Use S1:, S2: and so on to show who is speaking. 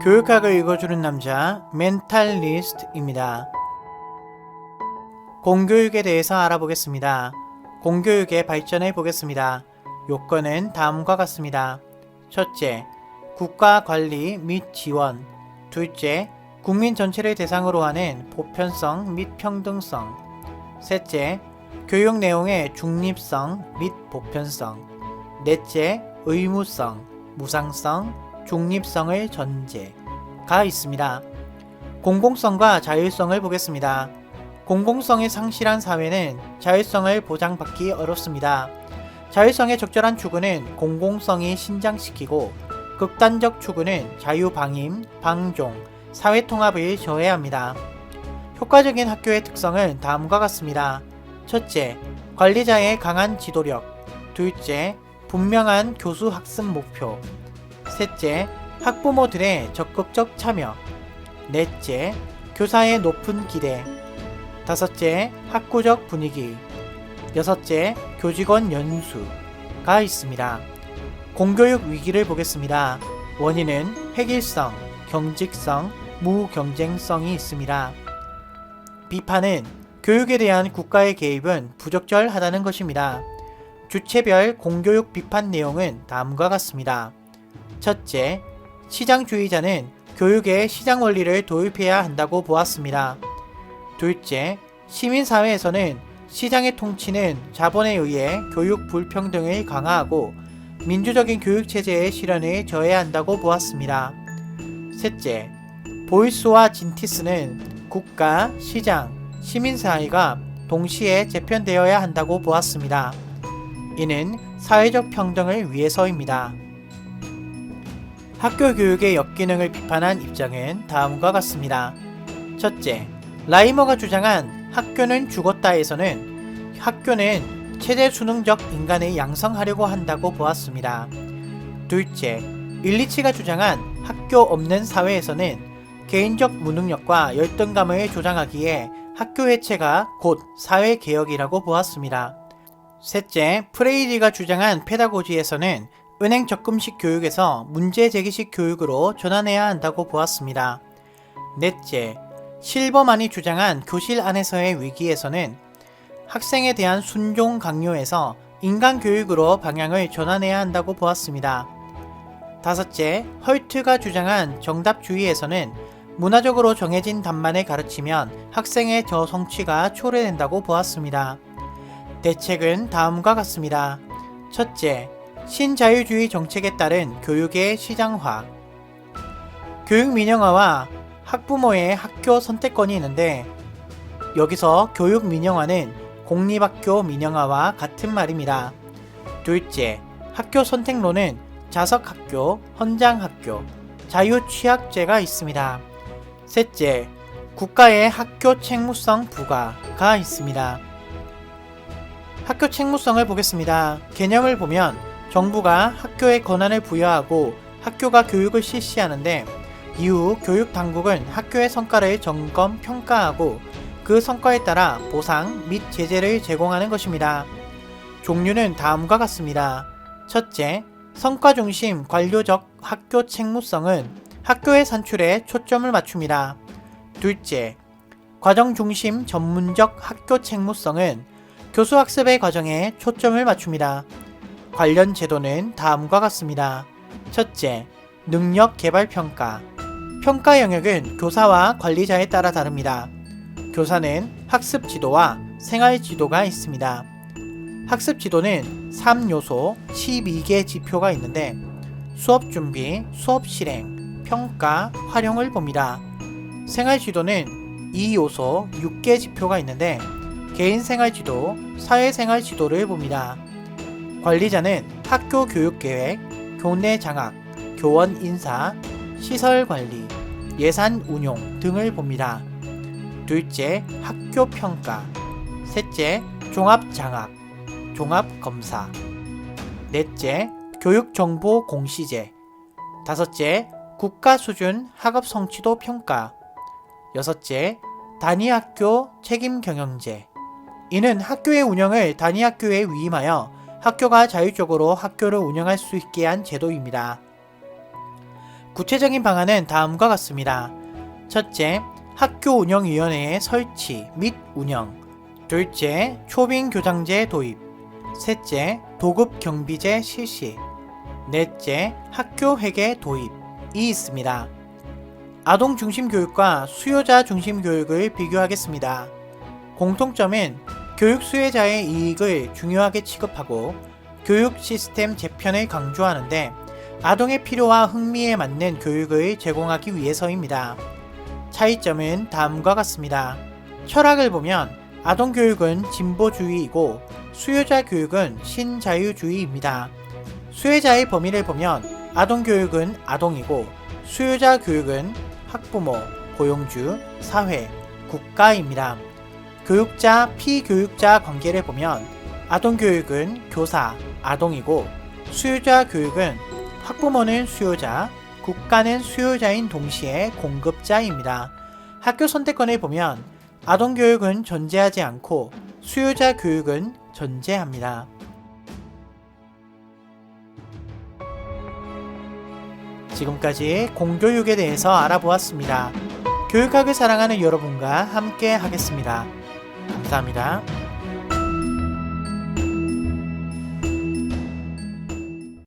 S1: 교육학을 읽어주는 남자 멘탈리스트입니다. 공교육에 대해서 알아보겠습니다. 공교육의 발전을 보겠습니다. 요건은 다음과 같습니다. 첫째, 국가 관리 및 지원. 둘째, 국민 전체를 대상으로 하는 보편성 및 평등성. 셋째, 교육 내용의 중립성 및 보편성. 넷째, 의무성, 무상성, 중립성의 전제가 있습니다. 공공성과 자율성을 보겠습니다. 공공성이 상실한 사회는 자율성을 보장받기 어렵습니다. 자율성의 적절한 추구는 공공성이 신장시키고 극단적 추구는 자유방임, 방종, 사회통합을 저해합니다. 효과적인 학교의 특성은 다음과 같습니다. 첫째, 관리자의 강한 지도력. 둘째, 분명한 교수 학습 목표. 셋째, 학부모들의 적극적 참여. 넷째, 교사의 높은 기대. 다섯째, 학구적 분위기. 여섯째, 교직원 연수가 있습니다. 공교육 위기를 보겠습니다. 원인은 획일성, 경직성, 무경쟁성이 있습니다. 비판은 교육에 대한 국가의 개입은 부적절하다는 것입니다. 주체별 공교육 비판 내용은 다음과 같습니다. 첫째, 시장주의자는 교육에 시장 원리를 도입해야 한다고 보았습니다. 둘째, 시민사회에서는 시장의 통치는 자본에 의해 교육 불평등을 강화하고 민주적인 교육체제의 실현을 저해야 한다고 보았습니다. 셋째, 보이스와 진티스는 국가, 시장, 시민사회가 동시에 재편되어야 한다고 보았습니다. 이는 사회적 평등을 위해서입니다. 학교 교육의 역기능을 비판한 입장은 다음과 같습니다. 첫째, 라이머가 주장한 학교는 죽었다에서는 학교는 최대 수능적 인간을 양성하려고 한다고 보았습니다. 둘째, 일리치가 주장한 학교 없는 사회에서는 개인적 무능력과 열등감을 조장하기에 학교 해체가 곧 사회개혁이라고 보았습니다. 셋째, 프레이리가 주장한 페다고지에서는 은행 적금식 교육에서 문제제기식 교육으로 전환해야 한다고 보았습니다. 넷째, 실버만이 주장한 교실 안에서의 위기에서는 학생에 대한 순종 강요에서 인간교육으로 방향을 전환해야 한다고 보았습니다. 다섯째, 헐트가 주장한 정답주의에서는 문화적으로 정해진 답만을 가르치면 학생의 저성취가 초래된다고 보았습니다. 대책은 다음과 같습니다. 첫째, 신자유주의 정책에 따른 교육의 시장화. 교육 민영화와 학부모의 학교 선택권이 있는데 여기서 교육 민영화는 공립학교 민영화와 같은 말입니다. 둘째, 학교 선택로는 자석학교, 헌장학교, 자유취학제가 있습니다. 셋째, 국가의 학교 책무성 부과가 있습니다. 학교 책무성을 보겠습니다. 개념을 보면 정부가 학교에 권한을 부여하고 학교가 교육을 실시하는데 이후 교육당국은 학교의 성과를 점검, 평가하고 그 성과에 따라 보상 및 제재를 제공하는 것입니다. 종류는 다음과 같습니다. 첫째, 성과중심 관료적 학교 책무성은 학교의 산출에 초점을 맞춥니다. 둘째, 과정중심 전문적 학교 책무성은 교수학습의 과정에 초점을 맞춥니다. 관련 제도는 다음과 같습니다. 첫째, 능력개발평가. 평가 영역은 교사와 관리자에 따라 다릅니다. 교사는 학습지도와 생활지도가 있습니다. 학습지도는 3요소 12개 지표가 있는데 수업준비, 수업실행, 평가, 활용을 봅니다. 생활지도는 2요소 6개 지표가 있는데 개인생활지도, 사회생활지도를 봅니다. 관리자는 학교 교육계획, 교내 장학, 교원 인사, 시설 관리, 예산 운용 등을 봅니다. 둘째, 학교 평가. 셋째, 종합 장학, 종합 검사. 넷째, 교육 정보 공시제. 다섯째, 국가 수준 학업 성취도 평가. 여섯째, 단위학교 책임 경영제. 이는 학교의 운영을 단위학교에 위임하여 학교가 자율적으로 학교를 운영할 수 있게 한 제도입니다. 구체적인 방안은 다음과 같습니다. 첫째, 학교운영위원회의 설치 및 운영. 둘째, 초빙교장제 도입. 셋째, 도급경비제 실시. 넷째, 학교회계 도입이 있습니다. 아동 중심 교육과 수요자 중심 교육을 비교하겠습니다. 공통점은 교육 수혜자의 이익을 중요하게 취급하고 교육 시스템 재편을 강조하는데 아동의 필요와 흥미에 맞는 교육을 제공하기 위해서입니다. 차이점은 다음과 같습니다. 철학을 보면 아동 교육은 진보주의이고 수요자 교육은 신자유주의입니다. 수혜자의 범위를 보면 아동 교육은 아동이고 수요자 교육은 학부모, 고용주, 사회, 국가입니다. 교육자, 피교육자 관계를 보면 아동 교육은 교사, 아동이고 수요자 교육은 학부모는 수요자, 국가는 수요자인 동시에 공급자입니다. 학교 선택권을 보면 아동 교육은 존재하지 않고 수요자 교육은 존재합니다. 지금까지 공교육에 대해서 알아보았습니다. 교육학을 사랑하는 여러분과 함께 하겠습니다. 감사합니다.